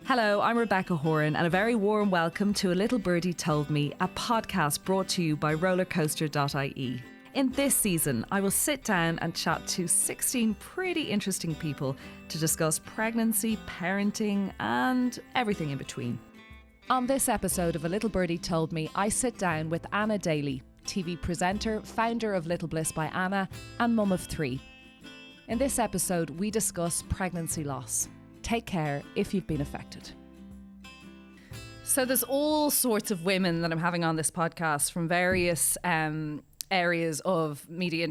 Hello, I'm Rebecca Horan, and a very warm welcome to A Little Birdie Told Me, a podcast brought to you by rollercoaster.ie. In this season, I will sit down and chat to 16 pretty interesting people to discuss pregnancy, parenting, and everything in between. On this episode of A Little Birdie Told Me, I sit down with Anna Daly, TV presenter, founder of Little Bliss by Anna, and mum of 3. In this episode, we discuss pregnancy loss. Take care if you've been affected. So there's all sorts of women that I'm having on this podcast from various areas of media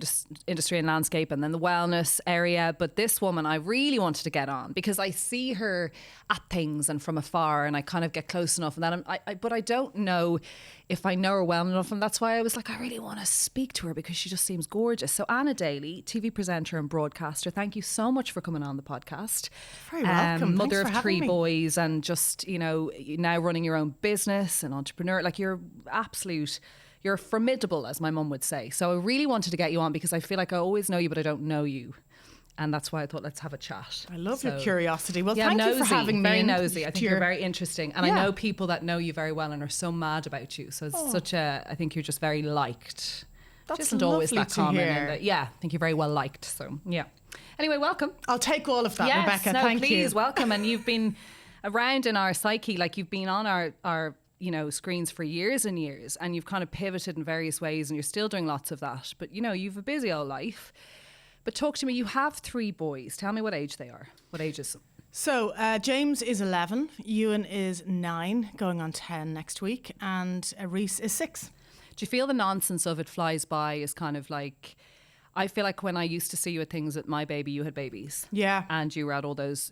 industry and landscape, and then the wellness area. But this woman I really wanted to get on because I see her at things and from afar, and I kind of get close enough, and then but I don't know if I know her well enough, and that's why I was like, I really want to speak to her because she just seems gorgeous. So Anna Daly, TV presenter and broadcaster, thank you so much for coming on the podcast. Very welcome. Mother Thanks of for 3 having me. boys, and just, you know, now running your own business, an entrepreneur. Like, you're formidable, as my mum would say. So I really wanted to get you on because I feel like I always know you, but I don't know you. And that's why I thought, let's have a chat. I love your curiosity. Well, yeah, thank nosy, you for having me. very nosy. I think you're very interesting. And Yeah. I know people that know you very well and are so mad about you. So it's I think you're just very liked. That's Which isn't always lovely that to common. hear. I think you're very well liked. So, yeah. Anyway, welcome. I'll take all of that, Rebecca. Thank you. Please, welcome. And you've been around in our psyche, like you've been on our screens for years and years, and you've kind of pivoted in various ways, and you're still doing lots of that. But, you've a busy old life. But talk to me, you have 3 boys. Tell me what age they are. What ages? So James is 11, Ewan is 9, going on 10 next week, and Reese is 6. Do you feel the nonsense of it flies by is kind of like... I feel like when I used to see you at things with my baby, you had babies. Yeah. And you were at all those,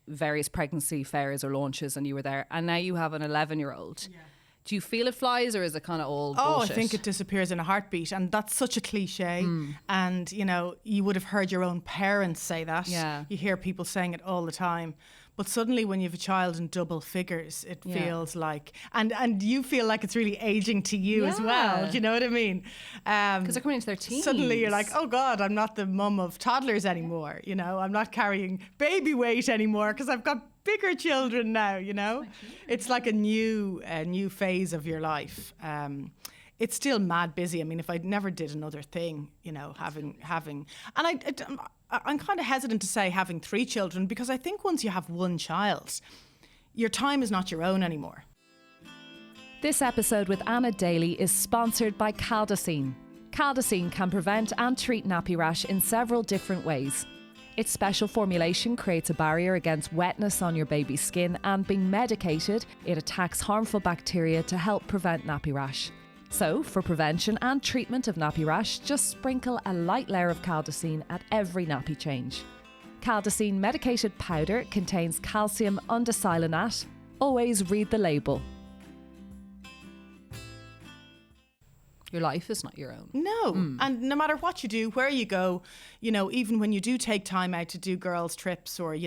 various pregnancy fairs or launches, and you were there. And now you have an 11-year-old. Yeah. Do you feel it flies, or is it kind of all bullshit? I think it disappears in a heartbeat, and that's such a cliche. And, you would have heard your own parents say that. Yeah. You hear people saying it all the time. But suddenly when you have a child in double figures, it feels like... And you feel like it's really aging to you as well. Do you know what I mean? Because they're coming into their teens. Suddenly you're like, oh God, I'm not the mum of toddlers anymore. I'm not carrying baby weight anymore because I've got bigger children now, It's like a new phase of your life. It's still mad busy. I mean, if I never did another thing, having, and I'm kind of hesitant to say having 3 children because I think once you have 1 child, your time is not your own anymore. This episode with Anna Daly is sponsored by Caldacine. Caldacine can prevent and treat nappy rash in several different ways. Its special formulation creates a barrier against wetness on your baby's skin, and being medicated, it attacks harmful bacteria to help prevent nappy rash. So, for prevention and treatment of nappy rash, just sprinkle a light layer of Caldacine at every nappy change. Caldacine medicated powder contains calcium undecylonate. Always read the label. Your life is not your own. No. And no matter what you do, where you go, even when you do take time out to do girls' trips or,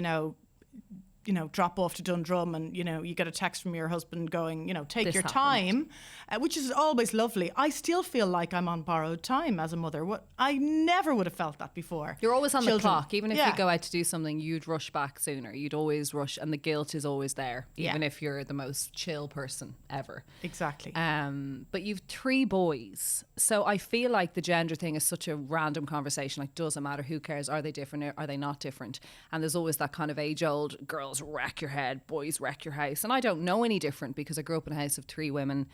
drop off to Dundrum and, you get a text from your husband going, take This your happened. time, which is always lovely. I still feel like I'm on borrowed time as a mother. I never would have felt that before. You're always on the Children. clock. Even if you go out to do something, you'd rush back sooner. You'd always rush, and the guilt is always there, even if you're the most chill person ever. Exactly. But you've 3 boys. So I feel like the gender thing is such a random conversation. Like, doesn't matter, who cares? Are they different? Are they not different? And there's always that kind of age-old, girls wreck your head, boys wreck your house. And I don't know any different because I grew up in a house of 3 women.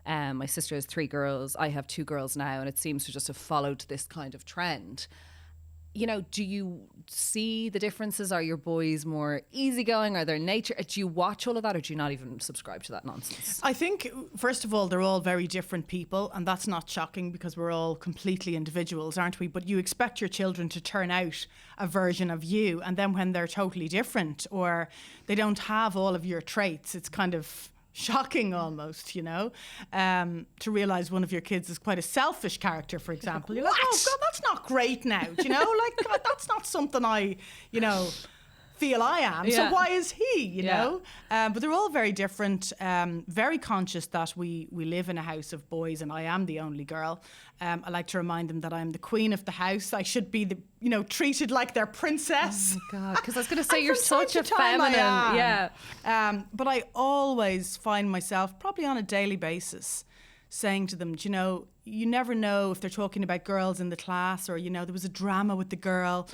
My sister has 3 girls. I have 2 girls now, and it seems to just have followed this kind of trend. Do you see the differences? Are your boys more easygoing? Are their nature? Do you watch all of that, or do you not even subscribe to that nonsense? I think, first of all, they're all very different people, and that's not shocking because we're all completely individuals, aren't we? But you expect your children to turn out a version of you, and then when they're totally different or they don't have all of your traits, it's kind of shocking almost, to realise one of your kids is quite a selfish character, for example. You're like, oh God, that's not great now, God, that's not something I, feel I am. Yeah. So why is he, you know? But they're all very different, very conscious that we live in a house of boys and I am the only girl. I like to remind them that I'm the queen of the house. I should be treated like their princess. Oh my God, because I was going to say And you're from time such to a time feminine. I am. Yeah. But I always find myself, probably on a daily basis, saying to them, you never know if they're talking about girls in the class or, there was a drama with the girl.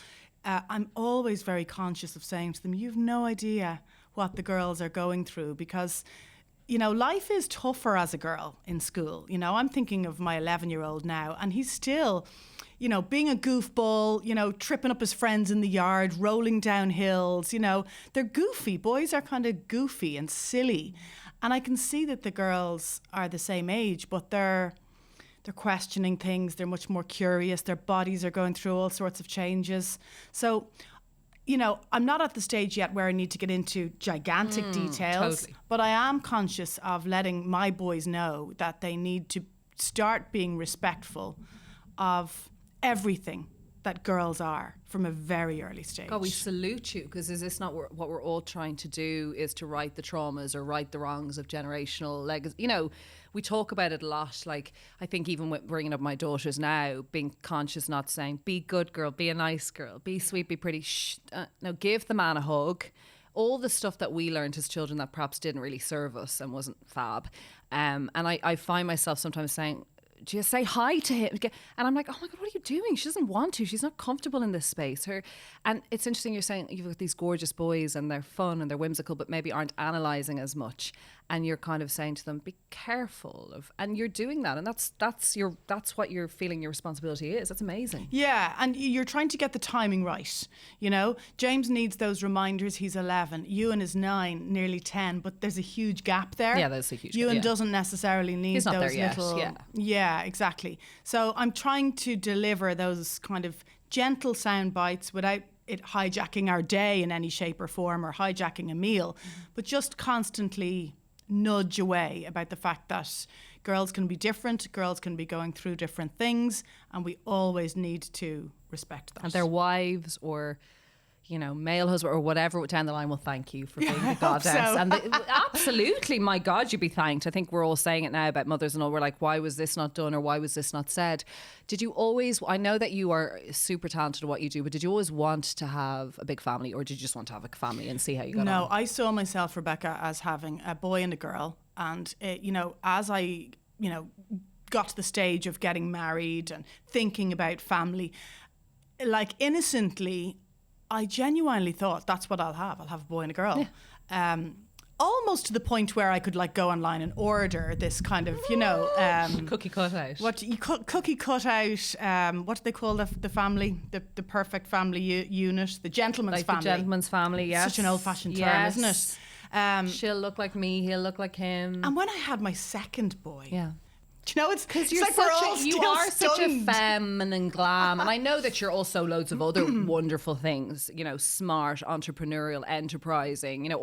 I'm always very conscious of saying to them, you've no idea what the girls are going through because, life is tougher as a girl in school. I'm thinking of my 11-year-old now and he's still, being a goofball, tripping up his friends in the yard, rolling down hills, they're goofy. Boys are kind of goofy and silly. And I can see that the girls are the same age, but they're questioning things. They're much more curious. Their bodies are going through all sorts of changes. So, I'm not at the stage yet where I need to get into gigantic details, totally. but I am conscious of letting my boys know that they need to start being respectful of everything that girls are from a very early stage. God, we salute you, because is this not what we're all trying to do, is to right the traumas or right the wrongs of generational legacy? We talk about it a lot. Like, I think even with bringing up my daughters now, being conscious, not saying, be good girl, be a nice girl, be sweet, be pretty. Shh, no, give the man a hug. All the stuff that we learned as children that perhaps didn't really serve us and wasn't fab. And I find myself sometimes saying, just say hi to him. And I'm like, oh my God, what are you doing? She doesn't want to. She's not comfortable in this space. And it's interesting you're saying you've got these gorgeous boys and they're fun and they're whimsical, but maybe aren't analysing as much. And you're kind of saying to them, be careful of, and you're doing that. And that's what you're feeling your responsibility is. That's amazing. Yeah, and you're trying to get the timing right. James needs those reminders. He's 11. Ewan is 9, nearly 10, but there's a huge gap there. Yeah, there's a huge gap. Ewan yeah. doesn't necessarily need He's not those there yet, little. yeah, exactly. So I'm trying to deliver those kind of gentle sound bites without it hijacking our day in any shape or form or hijacking a meal, but just constantly nudge away about the fact that girls can be different, girls can be going through different things, and we always need to respect that. And their wives or male husband or whatever down the line will thank you for being the goddess. So. And absolutely, my God, you'd be thanked. I think we're all saying it now about mothers and all. We're like, why was this not done or why was this not said? Did you always, I know that you are super talented at what you do, but did you always want to have a big family, or did you just want to have a family and see how you got on? No, I saw myself, Rebecca, as having a boy and a girl. And, as I, got to the stage of getting married and thinking about family, like innocently, I genuinely thought that's what I'll have. I'll have a boy and a girl. Yeah. Almost to the point where I could go online and order this kind of, cookie cutout. Cookie cutout. What do they call the family? The perfect family unit. The gentleman's family. The gentleman's family. Yes. Such an old-fashioned term, isn't it? She'll look like me. He'll look like him. And when I had my second boy. Yeah. It's because you are such a feminine glam, and I know that you're also loads of other wonderful things, smart, entrepreneurial, enterprising,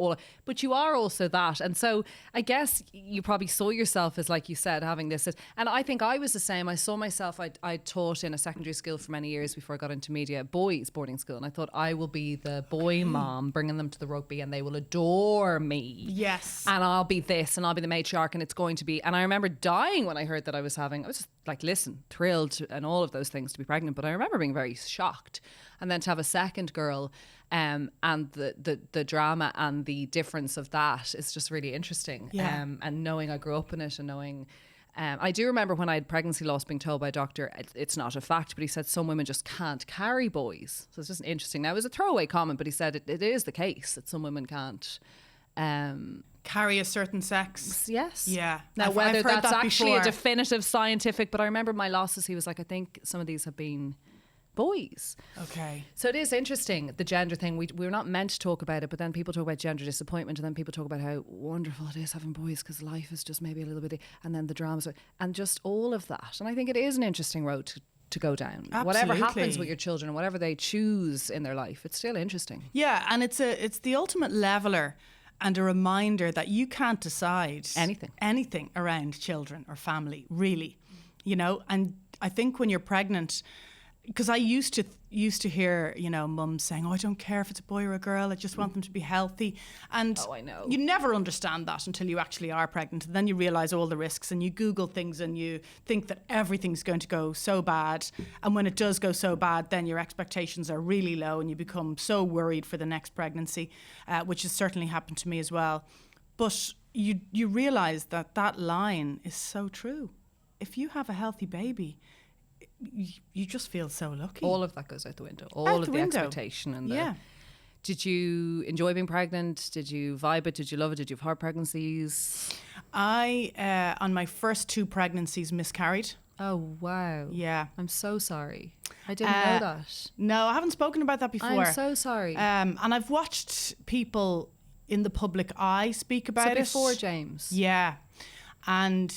but you are also that. And so I guess you probably saw yourself as, like you said, having this, and I think I was the same. I saw myself, I taught in a secondary school for many years before I got into media, boys boarding school, and I thought I will be the boy mom, bringing them to the rugby, and they will adore me. Yes. And I'll be this, and I'll be the matriarch, and it's going to be, and I remember dying when I heard that I was just thrilled and all of those things to be pregnant, but I remember being very shocked. And then to have a second girl, and the drama and the difference of that is just really interesting. Yeah. And knowing I grew up in it, and knowing I do remember when I had pregnancy loss being told by a doctor, it's not a fact, but he said some women just can't carry boys. So it's just interesting. Now, it was a throwaway comment, but he said it is the case that some women can't carry a certain sex. Yes. Yeah. Now, I've whether heard that's that actually before. a definitive scientific, but I remember my losses, he was like, I think some of these have been boys. Okay. So it is interesting, the gender thing. We're not meant to talk about it, but then people talk about gender disappointment, and then people talk about how wonderful it is having boys because life is just maybe a little bit, and then the dramas, and just all of that. And I think it is an interesting road to go down. Absolutely. Whatever happens with your children, and whatever they choose in their life, it's still interesting. Yeah, and it's the ultimate leveler and a reminder that you can't decide anything around children or family, really. And I think when you're pregnant, because I used to hear, you know, mums saying, "Oh, I don't care if it's a boy or a girl. I just want them to be healthy." And I know. you never understand that until you actually are pregnant. And then you realize all the risks, and you Google things, and you think that everything's going to go so bad. And when it does go so bad, then your expectations are really low, and you become so worried for the next pregnancy, which has certainly happened to me as well. But you realize that line is so true. If you have a healthy baby, you just feel so lucky. All of that goes out the window. All of the expectation and the... Did you enjoy being pregnant? Did you vibe it? Did you love it? Did you have hard pregnancies? I, on my first 2 pregnancies, miscarried. Oh, wow. Yeah. I'm so sorry. I didn't know that. No, I haven't spoken about that before. I'm so sorry. And I've watched people in the public eye speak about it. So before James? Yeah. And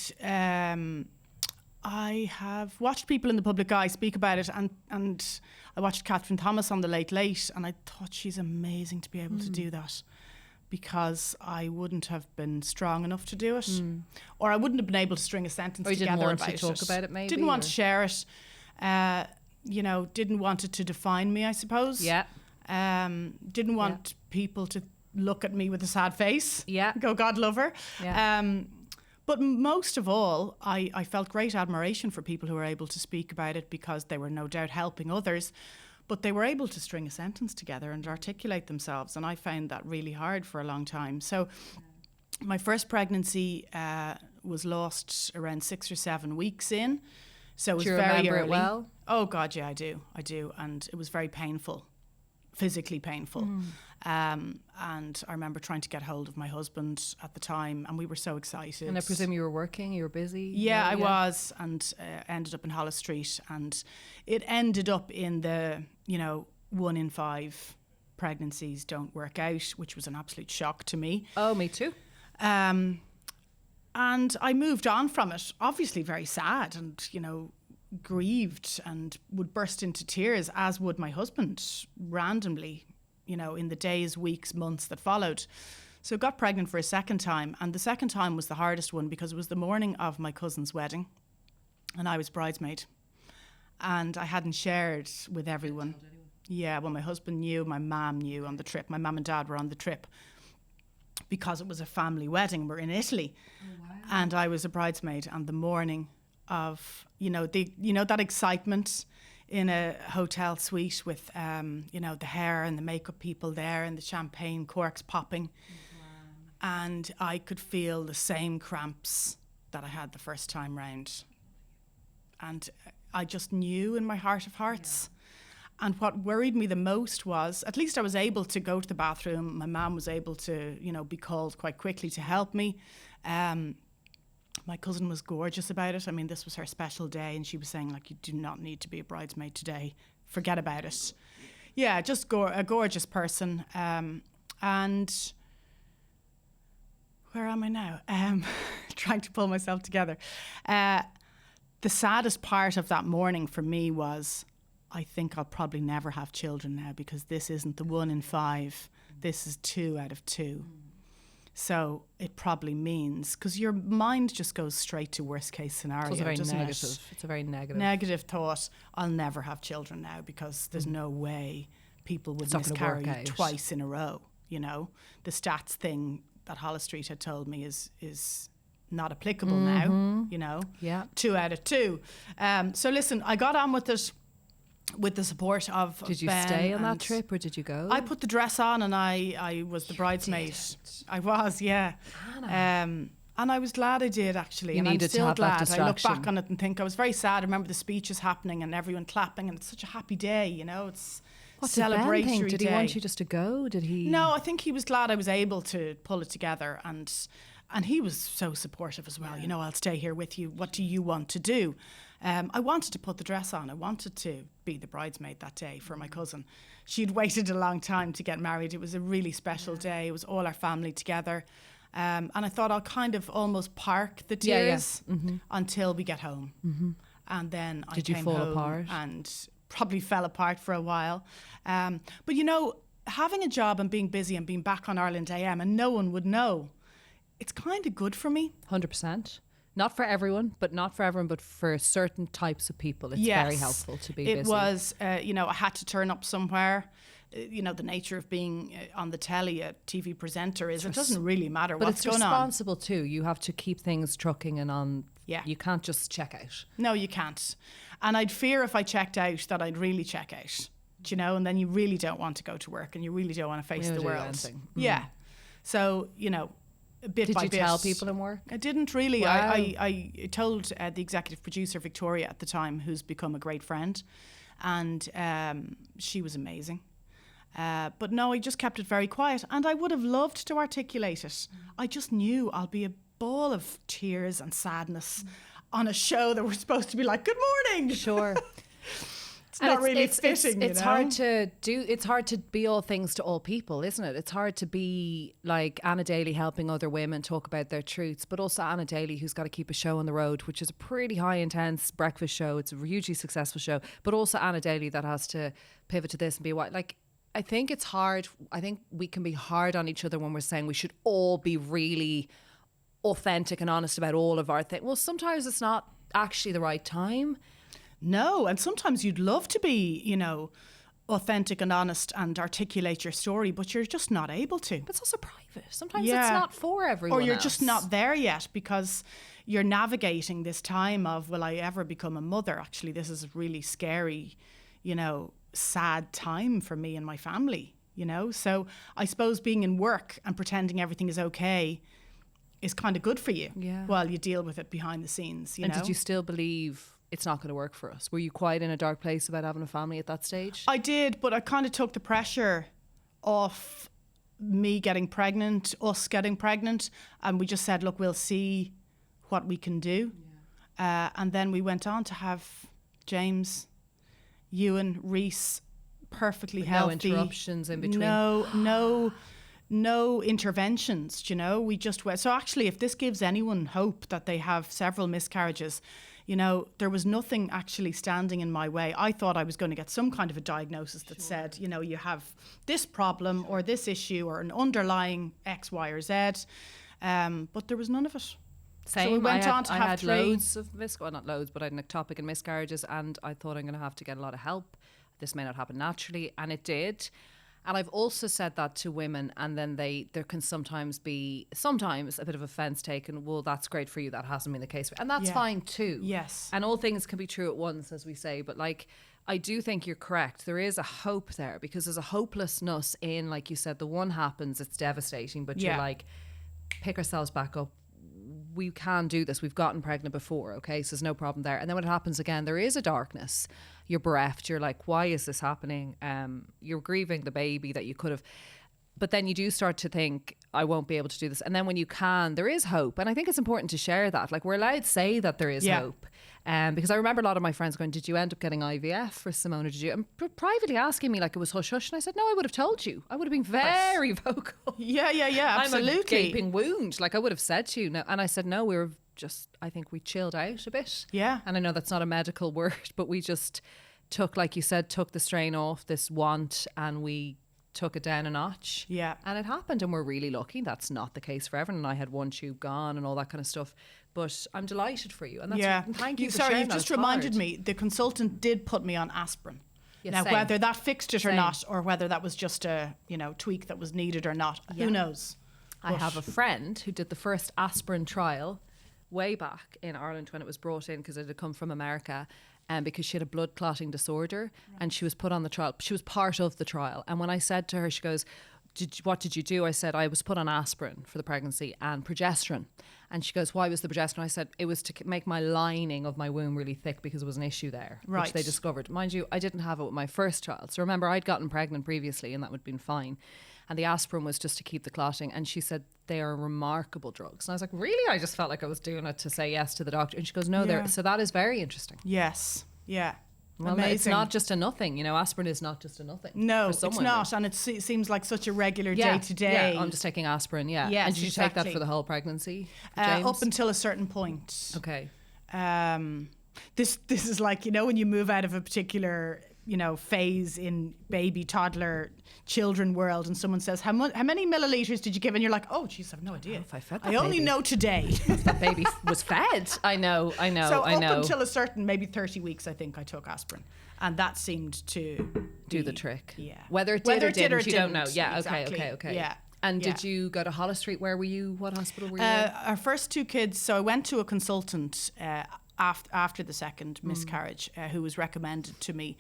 I have watched people in the public eye speak about it, and I watched Catherine Thomas on the Late Late, and I thought she's amazing to be able to do that, because I wouldn't have been strong enough to do it, or I wouldn't have been able to string a sentence together about it. Or you didn't want to talk about it, maybe? Didn't want to share it. You know, didn't want it to define me, I suppose. Yeah. Didn't want people to look at me with a sad face. Yeah. Go, God love her. Yeah. But most of all, I felt great admiration for people who were able to speak about it, because they were no doubt helping others, but they were able to string a sentence together and articulate themselves. And I found that really hard for a long time. So my first pregnancy was lost around 6 or 7 weeks in. So it was very early. Do you remember it well? Oh, God, yeah, I do. And it was very painful, physically painful. And I remember trying to get hold of my husband at the time, and we were so excited. And I presume you were working, you were busy? Yeah, I was, and ended up in Holles Street, and it ended up in the, 1 in 5 pregnancies don't work out, which was an absolute shock to me. Oh, me too. And I moved on from it, obviously very sad and, grieved, and would burst into tears, as would my husband, randomly, in the days, weeks, months that followed. So got pregnant for a second time, and the second time was the hardest one, because it was the morning of my cousin's wedding, and I was bridesmaid, and I hadn't shared with everyone. Yeah, well, my husband knew, my mum knew on the trip. My mum and dad were on the trip because it was a family wedding. We're in Italy. Oh, wow. And I was a bridesmaid, and the morning of, that excitement in a hotel suite with, the hair and the makeup people there and the champagne corks popping. Wow. And I could feel the same cramps that I had the first time round. And I just knew in my heart of hearts. Yeah. And what worried me the most was, at least I was able to go to the bathroom. My mum was able to, be called quite quickly to help me. My cousin was gorgeous about it. I mean, this was her special day, and she was saying, like, you do not need to be a bridesmaid today. Forget about it. Yeah, just a gorgeous person. And where am I now? Trying to pull myself together. The saddest part of that morning for me was, I think I'll probably never have children now, because this isn't the 1 in 5. This is 2 out of 2. So it probably means, because your mind just goes straight to worst case scenario. So it's a very negative thought. I'll never have children now, because there's no way people would miscarry twice in a row. The stats thing that Holles Street had told me is not applicable now. Yeah, 2 out of 2. So listen, I got on with it. With the support of Did you Ben, stay on that trip, or did you go? I put the dress on, and I was the bridesmaid. I was, yeah. And I was glad I did, actually. And I'm still glad. I look back on it and think I was very sad. I remember the speeches happening and everyone clapping, and it's such a happy day, It's celebratory day. Did he want you just to go? Did he? No, I think he was glad I was able to pull it together, and he was so supportive as well. I'll stay here with you. What do you want to do? I wanted to put the dress on. I wanted to be the bridesmaid that day for my cousin. She'd waited a long time to get married. It was a really special day. It was all our family together. And I thought I'll kind of almost park the tears until we get home. Mm-hmm. And then I came home and probably fell apart for a while. But having a job and being busy and being back on Ireland AM and no one would know, it's kind of good for me. 100%. Not for everyone, but for certain types of people, it's very helpful to be busy. It was, I had to turn up somewhere. The nature of being on the telly, a TV presenter is, it doesn't really matter what's going on. But it's responsible too. You have to keep things trucking and on. Yeah. You can't just check out. No, you can't. And I'd fear if I checked out that I'd really check out, and then you really don't want to go to work and you really don't want to face the world. Yeah. So, bit by bit. Did you tell people in work? I didn't really. Wow. I told the executive producer, Victoria, at the time, who's become a great friend. And she was amazing. But no, I just kept it very quiet. And I would have loved to articulate it. I just knew I'll be a ball of tears and sadness on a show that we're supposed to be like, good morning. Sure. It's not really fitting, it's hard to do. It's hard to be all things to all people, isn't it? It's hard to be like Anna Daly helping other women talk about their truths, but also Anna Daly, who's got to keep a show on the road, which is a pretty high intense breakfast show. It's a hugely successful show, but also Anna Daly that has to pivot to this and be white. Like, I think it's hard. I think we can be hard on each other when we're saying we should all be really authentic and honest about all of our things. Well, sometimes it's not actually the right time. No, and sometimes you'd love to be, authentic and honest and articulate your story, but you're just not able to. But it's also private. Sometimes it's not for everyone. Or you're else. just not there yet because you're navigating this time of, will I ever become a mother? Actually, this is a really scary, sad time for me and my family, So I suppose being in work and pretending everything is okay is kind of good for you while you deal with it behind the scenes, And did you still believe it's not going to work for us? Were you quite in a dark place about having a family at that stage? I did, but I kind of took the pressure off me getting pregnant, us getting pregnant, and we just said, look, we'll see what we can do. Yeah. And then we went on to have James, Ewan, Reese, perfectly healthy. No interruptions in between. No interventions, we just went. So actually, if this gives anyone hope that they have several miscarriages, there was nothing actually standing in my way. I thought I was going to get some kind of a diagnosis that said, you have this problem or this issue or an underlying X, Y, or Z. But there was none of it. Same. So we went on to have had 3. loads of not loads, but I had an ectopic and miscarriages, and I thought I'm going to have to get a lot of help. This may not happen naturally, and it did. And I've also said that to women, and then there can sometimes be a bit of offence taken. Well, that's great for you. That hasn't been the case. And that's fine too. Yes. And all things can be true at once, as we say. But I do think you're correct. There is a hope there because there's a hopelessness in, like you said, the one happens, it's devastating, but you're like, pick ourselves back up. We can do this. We've gotten pregnant before, okay? So there's no problem there. And then when it happens again, there is a darkness. You're bereft. You're like, why is this happening? You're grieving the baby that you could have. But then you do start to think, I won't be able to do this. And then when you can, there is hope. And I think it's important to share that. Like, we're allowed to say that there is hope. Because I remember a lot of my friends going, did you end up getting IVF for Simone? Or did you? And privately asking me, like, it was hush hush. And I said, no, I would have told you. I would have been very vocal. Yeah, absolutely. I'm a gaping wound. Like, I would have said to you. No. And I said, no, we were just, I think we chilled out a bit. Yeah. And I know that's not a medical word, but we just took, like you said, took the strain off this want, and we took it down a notch. Yeah. And it happened, and we're really lucky. That's not the case for everyone. And I had one tube gone and all that kind of stuff. But I'm delighted for you. And that's thank you for sorry, sharing you've that. just reminded me, the consultant did put me on aspirin. Yes, now, same. whether that fixed it or not, or whether that was just a, tweak that was needed or not, who knows? I have a friend who did the first aspirin trial way back in Ireland when it was brought in, because it had come from America, and because she had a blood clotting disorder, and she was put on the trial. She was part of the trial. And when I said to her, she goes, what did you do? I said, I was put on aspirin for the pregnancy and progesterone. And she goes, why was the progesterone? I said, it was to make my lining of my womb really thick because it was an issue there, which they discovered. Mind you, I didn't have it with my first child. So remember, I'd gotten pregnant previously and that would have been fine. And the aspirin was just to keep the clotting. And she said, they are remarkable drugs. And I was like, really? I just felt like I was doing it to say yes to the doctor. And she goes, no, so that is very interesting. Yes. Yeah. Well, amazing. It's not just a nothing. Aspirin is not just a nothing. No, it's not. And it seems like such a regular day to day. Yeah, I'm just taking aspirin, Yes, and did you take that for the whole pregnancy, James? Up until a certain point. Okay. This is like, when you move out of a particular phase in baby, toddler, children world, and someone says, how many milliliters did you give? And you're like, oh, geez, I have no idea. If I fed that I only baby. know today. That baby was fed. I know. So up until a certain, maybe 30 weeks, I think I took aspirin. And that seemed to do the trick. Yeah. Whether it did or didn't, you don't know. didn't. Yeah, Exactly. okay. Yeah. And did you go to Hollis Street? Where were you? What hospital were you in? Our first two kids, so I went to a consultant after the second miscarriage, who was recommended to me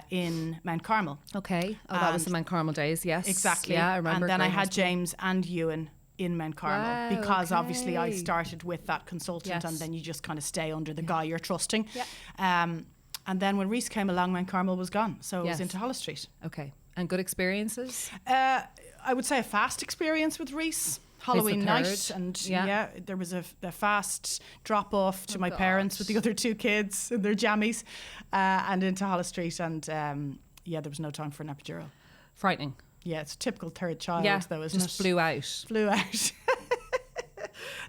in Mount Carmel. Okay. Oh, that was the Mount Carmel days, yes. Exactly. Yeah, I remember. And then I Great had hospital. James and Ewan in Mount Carmel, Wow, because okay. obviously I started with that consultant, Yes. and then you just kind of stay under the guy you're trusting. Yeah. And then when Reese came along, Mount Carmel was gone. So I was Yes. into Hollis Street. Okay. And good experiences? I would say a fast experience with Reese. Halloween night, third. and Yeah. there was a fast drop off to my parents with the other two kids in their jammies, and into Hollis Street, and there was no time for an epidural. Frightening. Yeah, it's a typical third child, Yeah, though, isn't just it? flew out. Flew out.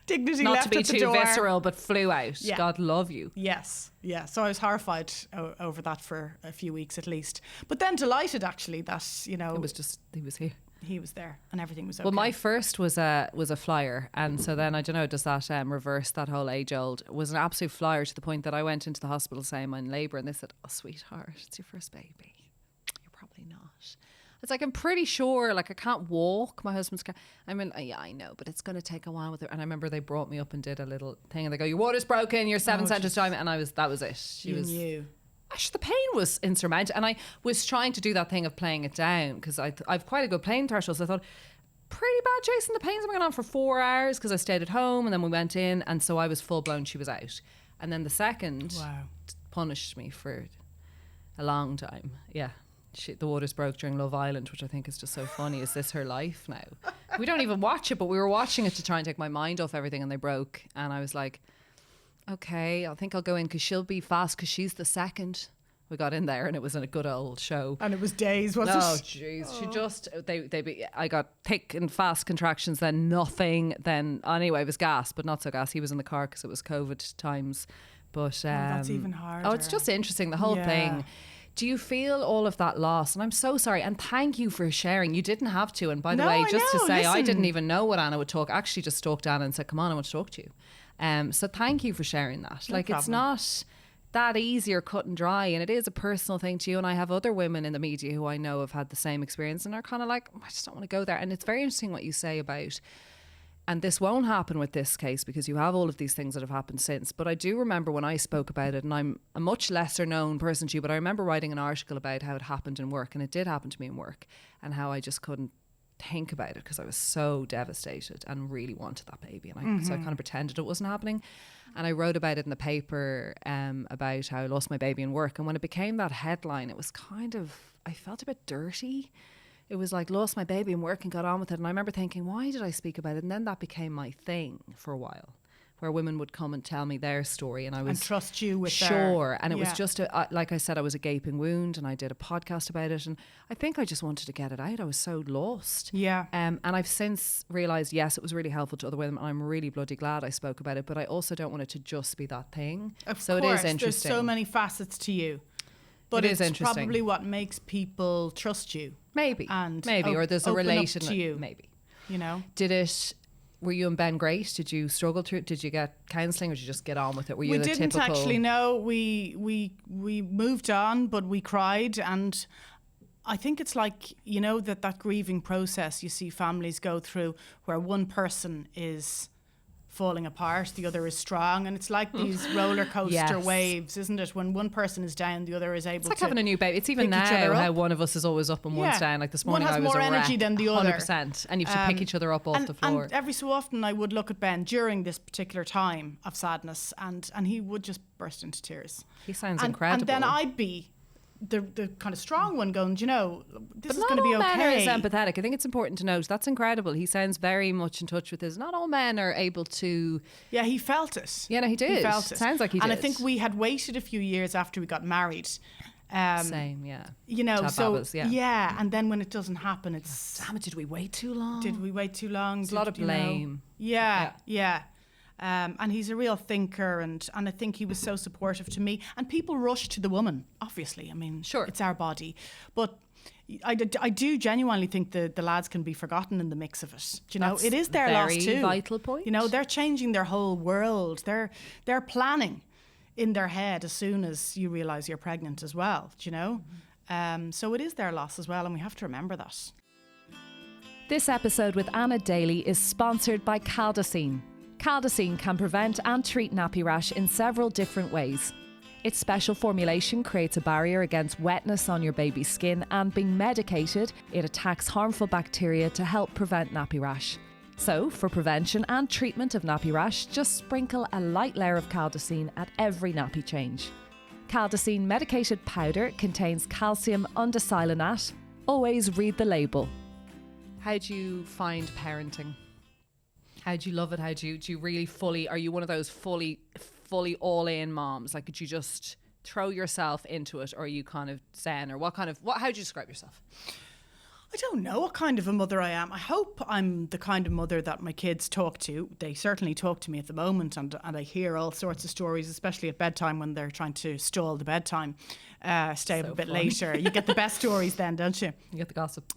Dignity Not left to be at the too door. visceral, but flew out. Yeah. God love you. Yes, yeah. So I was horrified over that for a few weeks at least, but then delighted actually that It was just, he was here. he was there and everything was okay. Well, my first was a flyer, and so then I don't know, does that reverse that whole age old? It was an absolute flyer to the point that I went into the hospital saying I'm in labour, and they said, "Oh, sweetheart, it's your first baby. You're probably not." It's like, I'm pretty sure, like, I can't walk. My husband's car. I mean, yeah, I know, but it's going to take a while with it. And I remember they brought me up and did a little thing, and they go, "Your water's broken. You're 7 centimeters time," and that was it. you knew. Gosh, the pain was insurmountable, and I was trying to do that thing of playing it down because I've quite a good pain threshold. So I thought, pretty bad, Jason. The pain's been going on for 4 hours because I stayed at home, and then we went in, and so I was full blown. She was out, and then the second punished me for a long time. Yeah. The waters broke during Love Island, which I think is just so funny. Is this her life now? We don't even watch it, but we were watching it to try and take my mind off everything, and they broke, and I was like, okay, I think I'll go in because she'll be fast because she's the second. We got in there, and it was a good old show. And it was days, wasn't Oh it? jeez, she just I got thick and fast contractions, then nothing, then anyway it was gas, but not so gas. He was in the car because it was COVID times, but that's even harder. Oh, it's just interesting, the whole thing. Do you feel all of that loss? And I'm so sorry. And thank you for sharing. You didn't have to. And by the way, just to say, I didn't even know what Anna would talk. I actually just stalked Anna and said, "Come on, I want to talk to you." So thank you for sharing that. No problem. It's not that easy or cut and dry. And it is a personal thing to you. And I have other women in the media who I know have had the same experience and are kind of like, I just don't want to go there. And it's very interesting what you say about, and this won't happen with this case because you have all of these things that have happened since. But I do remember when I spoke about it, and I'm a much lesser known person to you, but I remember writing an article about how it happened in work, and it did happen to me in work, and how I just couldn't think about it because I was so devastated and really wanted that baby. And so I kind of pretended it wasn't happening. And I wrote about it in the paper about how I lost my baby in work. And when it became that headline, it was kind of, I felt a bit dirty. It was like, lost my baby in work and got on with it. And I remember thinking, why did I speak about it? And then that became my thing for a while, where women would come and tell me their story, and I was and trust you with sure. And it was just like I said, I was a gaping wound, and I did a podcast about it, and I think I just wanted to get it out. I was so lost. Yeah. And I've since realised, yes, it was really helpful to other women, and I'm really bloody glad I spoke about it. But I also don't want it to just be that thing. Of so course, it is interesting. there's so many facets to you. But It is it's interesting. probably what makes people trust you. Maybe. And or there's a open up relation to you. Maybe. You know? Were you and Ben great? Did you struggle through it? Did you get counselling, or did you just get on with it? Were you We the didn't typical? actually know. We moved on, but we cried, and I think it's like, you know, that grieving process you see families go through, where one person is falling apart, the other is strong, and it's like these roller coaster Yes. waves, isn't it? When one person is down, the other is able It's like to having a new baby. It's even pick each now other how up. one of us is always up and one's Yeah. down. Like this One morning, has I was more a energy wreck, than the other. 100%, and you have to pick each other up off the floor. And every so often I would look at Ben during this particular time of sadness, and he would just burst into tears. He sounds And incredible. then I'd be the kind of strong one going, you know, this is But going to not be all men are okay. as empathetic. I think it's important to note that's incredible. He sounds very much in touch with his. Not all men are able to. Yeah, he felt it. Yeah, no, he did. He felt it. Sounds like he and did. I think we had waited a few years after we got married. Same, yeah. You know, To have so babies, yeah. yeah, and then when it doesn't happen, it's Damn it! Did we wait too long? did we wait too long? There's a lot of you know? blame. Yeah. And he's a real thinker, and I think he was so supportive to me. And people rush to the woman, obviously. I mean, Sure. it's our body. But I do genuinely think the lads can be forgotten in the mix of it. Do you know, That's it is their loss very too. vital point. You know, they're changing their whole world. They're planning in their head as soon as you realise you're pregnant as well. Do you know? So it is their loss as well, and we have to remember that. This episode with Anna Daly is sponsored by Caldacine. Caldacine can prevent and treat nappy rash in several different ways. Its special formulation creates a barrier against wetness on your baby's skin, and being medicated, it attacks harmful bacteria to help prevent nappy rash. So, for prevention and treatment of nappy rash, just sprinkle a light layer of Caldacine at every nappy change. Caldacine medicated powder contains calcium undecylonate. Always read the label. How do you find parenting? How do you love it? How do you really fully, are you one of those fully all in moms? Like, could you just throw yourself into it, or are you kind of zen, or how do you describe yourself? I don't know what kind of a mother I am. I hope I'm the kind of mother that my kids talk to. They certainly talk to me at the moment, and I hear all sorts of stories, especially at bedtime when they're trying to stall the bedtime, stay up a bit later. You get the best stories then, don't you? You get the gossip.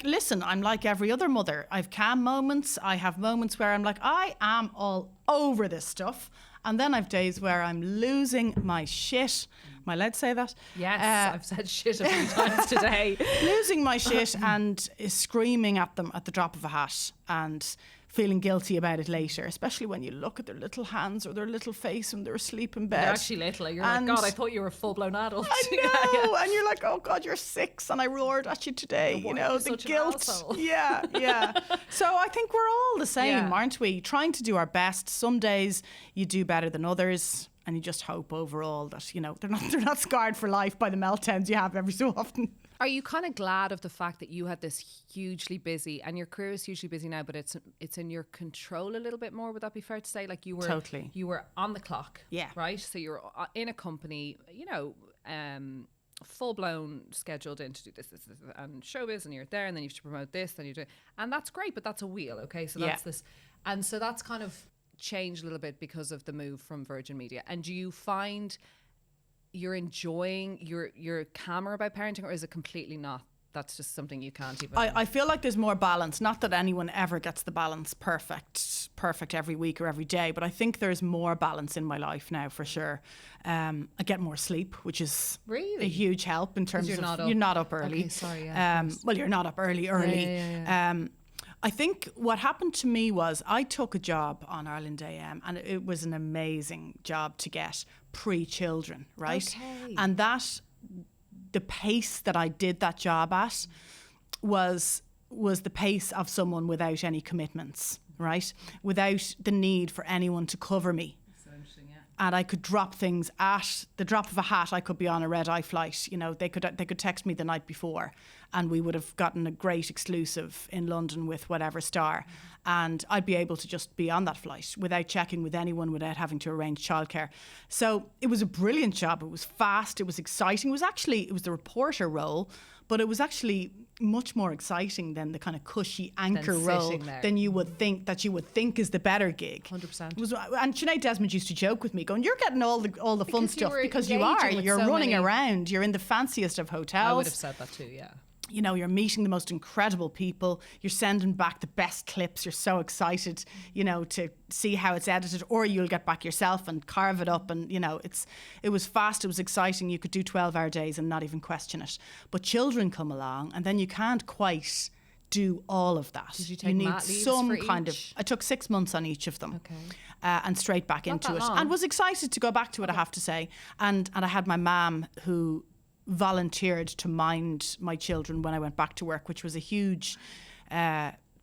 Listen, I'm like every other mother. I've calm moments. I have moments where I'm like, I am all over this stuff. And then I've days where I'm losing my shit. Am I allowed to say that? Yes, I've said shit a few times today. Losing my shit and screaming at them at the drop of a hat and feeling guilty about it later, especially when you look at their little hands or their little face when they're asleep in bed. They're actually little. You're like, God, I thought you were a full-blown adult. I know. Yeah. And you're like, oh God, you're 6 and I roared at you today. You know, the guilt. Yeah. So I think we're all the same, aren't we? Trying to do our best. Some days you do better than others, and you just hope overall that, you know, they're not scarred for life by the meltdowns you have every so often. Are you kind of glad of the fact that you had this hugely busy, and your career is hugely busy now, but it's in your control a little bit more? Would that be fair to say? Like, you were Totally. You were on the clock, right? So you're in a company, you know, full blown scheduled in to do this, and showbiz, and you're there, and then you have to promote this, then you do, and that's great, but that's a wheel, okay? So that's this, and so that's kind of changed a little bit because of the move from Virgin Media. And do you find you're enjoying your camera about parenting, or is it completely not? That's just something you can't even... I feel like there's more balance. Not that anyone ever gets the balance perfect every week or every day, but I think there's more balance in my life now, for sure. I get more sleep, which is really a huge help in terms you're of not up early. Okay, sorry, well, you're not up early. Yeah. I think what happened to me was I took a job on Ireland AM, and it was an amazing job to get pre-children, right? Okay. And the pace that I did that job at was the pace of someone without any commitments, right? Without the need for anyone to cover me. So interesting, yeah. And I could drop things at the drop of a hat. I could be on a red-eye flight. You know, they could text me the night before, and we would have gotten a great exclusive in London with whatever star, and I'd be able to just be on that flight without checking with anyone, without having to arrange childcare. So it was a brilliant job. It was fast. It was exciting. It was the reporter role, but it was actually much more exciting than the kind of cushy anchor role than you would think is the better gig. 100%. And Sinead Desmond used to joke with me, going, "You're getting all the fun stuff because you are. You're so running around. You're in the fanciest of hotels." I would have said that too, yeah. You know, you're meeting the most incredible people. You're sending back the best clips. You're so excited, you know, to see how it's edited, or you'll get back yourself and carve it up. And, you know, it was fast. It was exciting. You could do 12-hour days and not even question it. But children come along, and then you can't quite do all of that. Did you take mat leaves for each? I took 6 months on each of them. Okay. And straight back Not into that it. long. And was excited to go back to it, I have to say. And I had my mum who volunteered to mind my children when I went back to work, which was a huge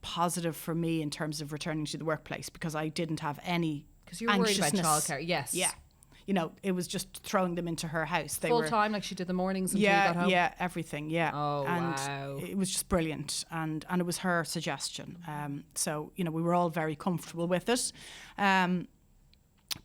positive for me in terms of returning to the workplace, because I didn't have any Because you're worried about childcare, yes. Yeah. You know, it was just throwing them into her house. They Full were time, like she did the mornings until you got home? Yeah, everything, yeah. Oh, and wow. it was just brilliant. And it was her suggestion. So, you know, we were all very comfortable with it.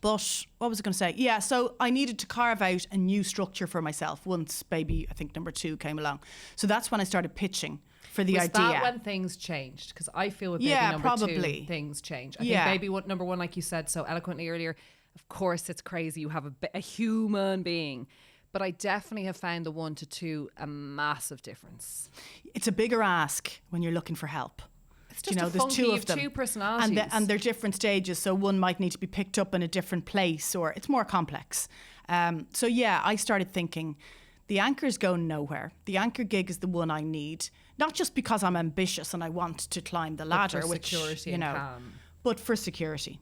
But what was I going to say? Yeah, so I needed to carve out a new structure for myself once baby, I think number 2 came along. So that's when I started pitching for the idea. Was that when things changed? Because I feel with baby number 2, things change. I think baby number 1, like you said so eloquently earlier, of course it's crazy. You have a human being. But I definitely have found the 1 to 2 a massive difference. It's a bigger ask when you're looking for help. It's just there's 2 of them. 2 personalities. And they're different stages, so one might need to be picked up in a different place, or it's more complex. So yeah, I started thinking, the anchor's going nowhere. The anchor gig is the one I need, not just because I'm ambitious and I want to climb the ladder, but for security, you know, but for security.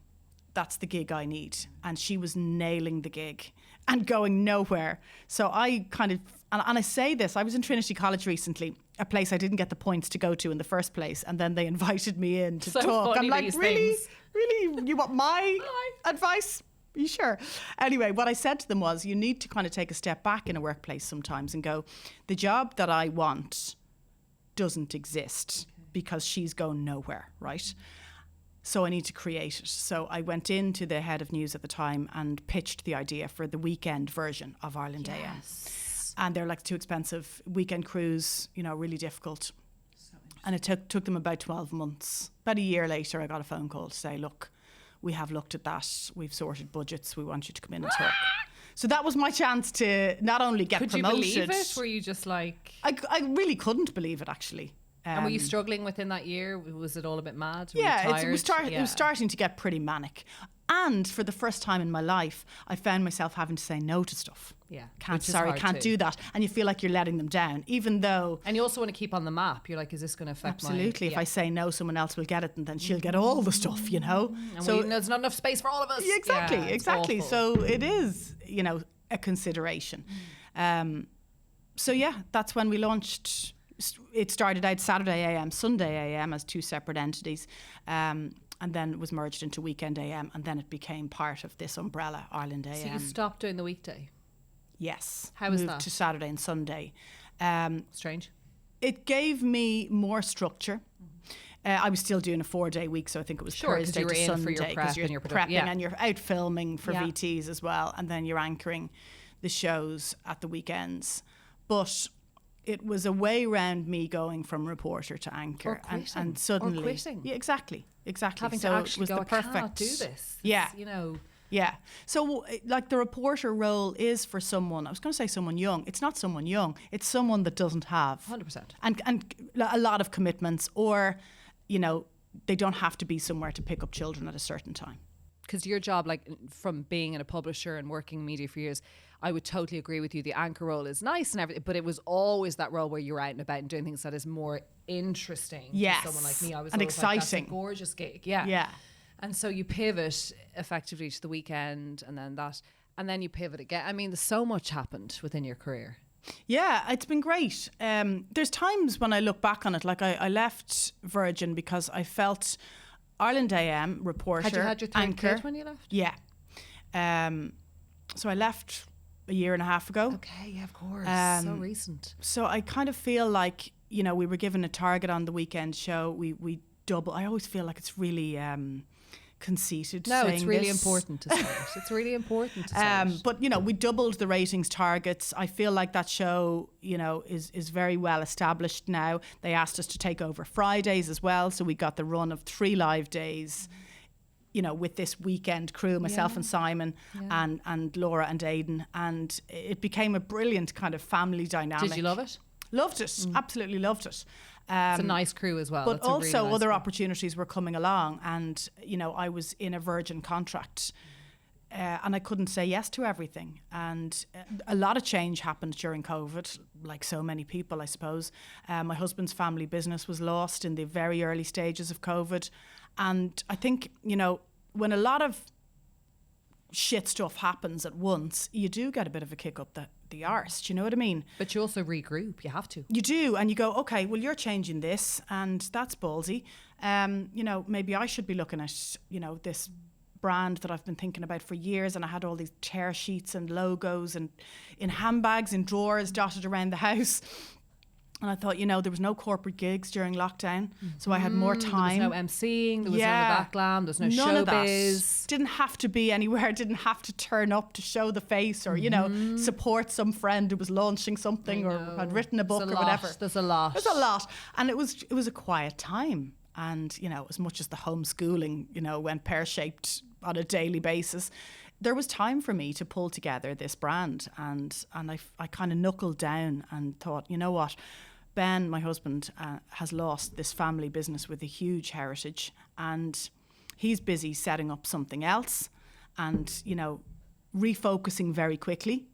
That's the gig I need. And she was nailing the gig and going nowhere. So I kind of, and I say this, I was in Trinity College recently, a place I didn't get the points to go to in the first place. And then they invited me in to talk. I'm like, really? You want my advice? Are you sure? Anyway, what I said to them was, you need to kind of take a step back in a workplace sometimes and go, the job that I want doesn't exist because she's going nowhere, right? So I need to create it. So I went into the head of news at the time and pitched the idea for the weekend version of Ireland AM. And they're like too expensive. Weekend crews, you know, really difficult. And it took them about 12 months. About a year later, I got a phone call to say, look, we have looked at that. We've sorted budgets. We want you to come in and talk. So that was my chance to not only get promoted. Could you believe it? Were you just like... I really couldn't believe it, actually. And were you struggling within that year? Was it all a bit mad? Were Yeah, you it was starting to get pretty manic. And for the first time in my life, I found myself having to say no to stuff. Yeah. Can't do that. And you feel like you're letting them down, even though... And you also want to keep on the map. You're like, is this going to affect Absolutely. If I say no, someone else will get it, and then she'll get all the stuff, you know? And so there's not enough space for all of us. Exactly. So it is, you know, a consideration. So yeah, that's when we launched... It started out Saturday AM, Sunday AM as 2 separate entities, and then it was merged into Weekend AM, and then it became part of this umbrella, Ireland AM. So you stopped doing the weekday? Yes. How was that? Moved to Saturday and Sunday. Strange. It gave me more structure. I was still doing a 4-day week, so I think it was Thursday to Sunday because you're prepping and you're out filming for VTs as well, and then you're anchoring the shows at the weekends. But it was a way round me going from reporter to anchor, and suddenly, or quitting. Yeah, exactly. Having so to actually it was go, the perfect. I cannot do this. Yeah, you know. Yeah. So, like, the reporter role is for someone. I was going to say someone young. It's not someone young. It's someone that doesn't have 100% and a lot of commitments, or, you know, they don't have to be somewhere to pick up children at a certain time. Because your job, like from being in a publisher and working in media for years, I would totally agree with you. The anchor role is nice and everything, but it was always that role where you're out and about and doing things that is more interesting to someone like me. I was and always exciting. Like, that's a gorgeous gig. Yeah. And so you pivot effectively to the weekend and then you pivot again. I mean, there's so much happened within your career. Yeah, it's been great. There's times when I look back on it, like I left Virgin because I felt Ireland AM reporter, had you had your third anchor kid when you left? Yeah. So I left a year and a half ago. Okay, yeah, of course. So recent. So I kind of feel like, you know, we were given a target on the weekend show. We double. I always feel like it's really conceited. No, saying it's really this. important to say it. It's really important to say it. But, you know, we doubled the ratings targets. I feel like that show, you know, is very well established now. They asked us to take over Fridays as well. So we got the run of 3 live days, you know, with this weekend crew, myself and Simon and Laura and Aidan. And it became a brilliant kind of family dynamic. Did you love it? Loved it. Absolutely loved it. It's a nice crew as well. But That's also a really nice other crew. opportunities were coming along, and, you know, I was in a Virgin contract and I couldn't say yes to everything. And a lot of change happened during COVID, like so many people, I suppose. My husband's family business was lost in the very early stages of COVID. And I think, you know, when a lot of shit stuff happens at once, you do get a bit of a kick up the arse. Do you know what I mean? But you also regroup. You have to. You do, and you go, okay, well, you're changing this, and that's ballsy. You know, maybe I should be looking at, you know, this brand that I've been thinking about for years, and I had all these tear sheets and logos and in handbags and drawers dotted around the house. And I thought, there was no corporate gigs during lockdown, so I had more time. There was no emceeing, there was no background, there was no None of that. showbiz. Didn't have to be anywhere, didn't have to turn up to show the face or, support some friend who was launching something or had written a book or whatever. There's a lot. There's a lot. And it was a quiet time. And, as much as the homeschooling, went pear-shaped on a daily basis, there was time for me to pull together this brand. And I kind of knuckled down and thought, you know what? Ben, my husband, has lost this family business with a huge heritage, and he's busy setting up something else and, refocusing very quickly.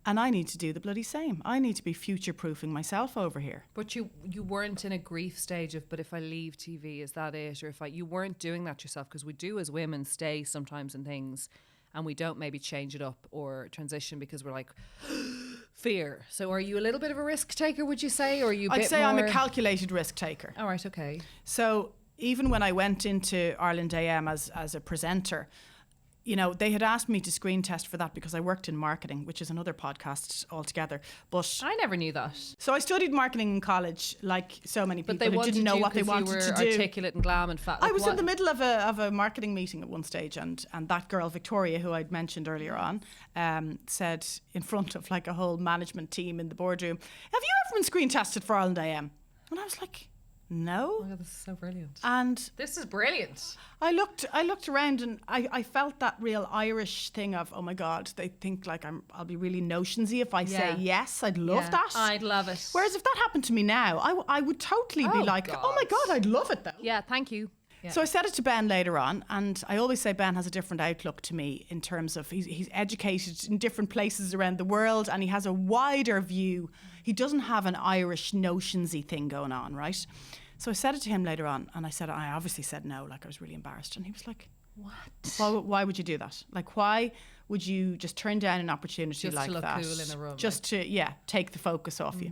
And I need to do the bloody same. I need to be future-proofing myself over here. But you weren't in a grief stage of, but if I leave TV, is that it? Or you weren't doing that yourself, because we do as women stay sometimes in things and we don't maybe change it up or transition because we're like... fear. So are you a little bit of a risk taker, would you say? Or are you I'd say I'm a calculated risk taker. Oh, right, okay. So even when I went into Ireland AM as a presenter, they had asked me to screen test for that because I worked in marketing, which is another podcast altogether. But I never knew that. So I studied marketing in college, like so many people who didn't know what they wanted to do. Articulate and glam and fat. I was in the middle of a marketing meeting at one stage, and that girl Victoria, who I'd mentioned earlier on, said in front of like a whole management team in the boardroom, "Have you ever been screen tested for Ireland AM?" And I was like, no. Oh, this is so brilliant. And this is brilliant. I looked around and I felt that real Irish thing of, oh my God, they think like I'll be really notionsy if I say yes. I'd love that. I'd love it. Whereas if that happened to me now, I would totally be like, oh my God, I'd love it though. Yeah, thank you. Yeah. So I said it to Ben later on, and I always say Ben has a different outlook to me in terms of he's educated in different places around the world, and he has a wider view. He doesn't have an Irish notionsy thing going on, right? So I said it to him later on, and I obviously said no, like I was really embarrassed. And he was like, what? Why would you do that? Like, why would you just turn down an opportunity just like to look that? Cool in a room, just to, take the focus off you.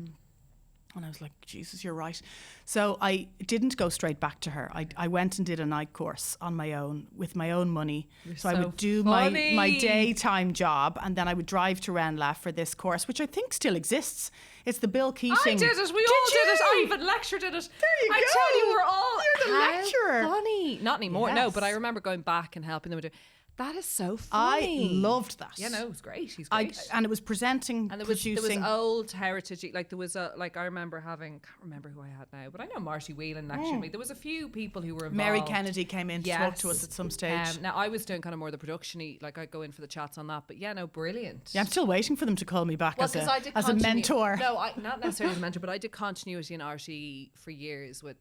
And I was like, Jesus, you're right. So I didn't go straight back to her. I went and did a night course on my own with my own money. So I would do my daytime job, and then I would drive to Ranelagh for this course, which I think still exists. It's the Bill Keating. I did it. We all did it. I even lectured in it. There you go. I tell you, we're all... You're the lecturer. Funny. Not anymore, yes. No, but I remember going back and helping them do. That is so funny. I loved that. Yeah, no, it was great. He's great. And it was presenting, and producing. There was old heritage. Like there was I remember having, can't remember who I had now, but I know Marty Whelan lectured me. There was a few people who were involved. Mary Kennedy came in to talk to us at some stage. Now I was doing kind of more the production-y, like I'd go in for the chats on that. But yeah, no, brilliant. Yeah, I'm still waiting for them to call me back as a mentor. No, not necessarily as a mentor, but I did continuity in RTE for years with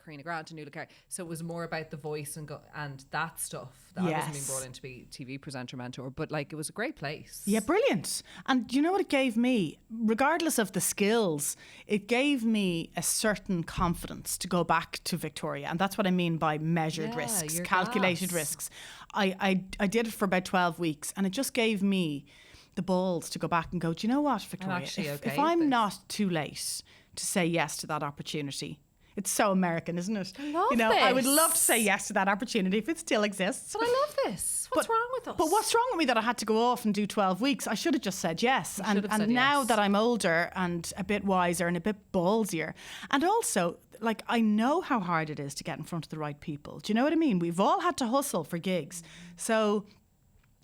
Karina Grant and Nuala Carey. So it was more about the voice and that stuff. That I wasn't being brought in to be TV presenter mentor, but like it was a great place. Yeah, brilliant. And you know what it gave me? Regardless of the skills, it gave me a certain confidence to go back to Victoria. And that's what I mean by measured risks, calculated risks. I did it for about 12 weeks, and it just gave me the balls to go back and go, do you know what, Victoria? If I'm not too late to say yes to that opportunity, it's so American, isn't it? I love this. I would love to say yes to that opportunity if it still exists. But I love this. What's wrong with us? But what's wrong with me that I had to go off and do 12 weeks? I should have just said yes. And now that I'm older and a bit wiser and a bit ballsier, and also, like, I know how hard it is to get in front of the right people. Do you know what I mean? We've all had to hustle for gigs. So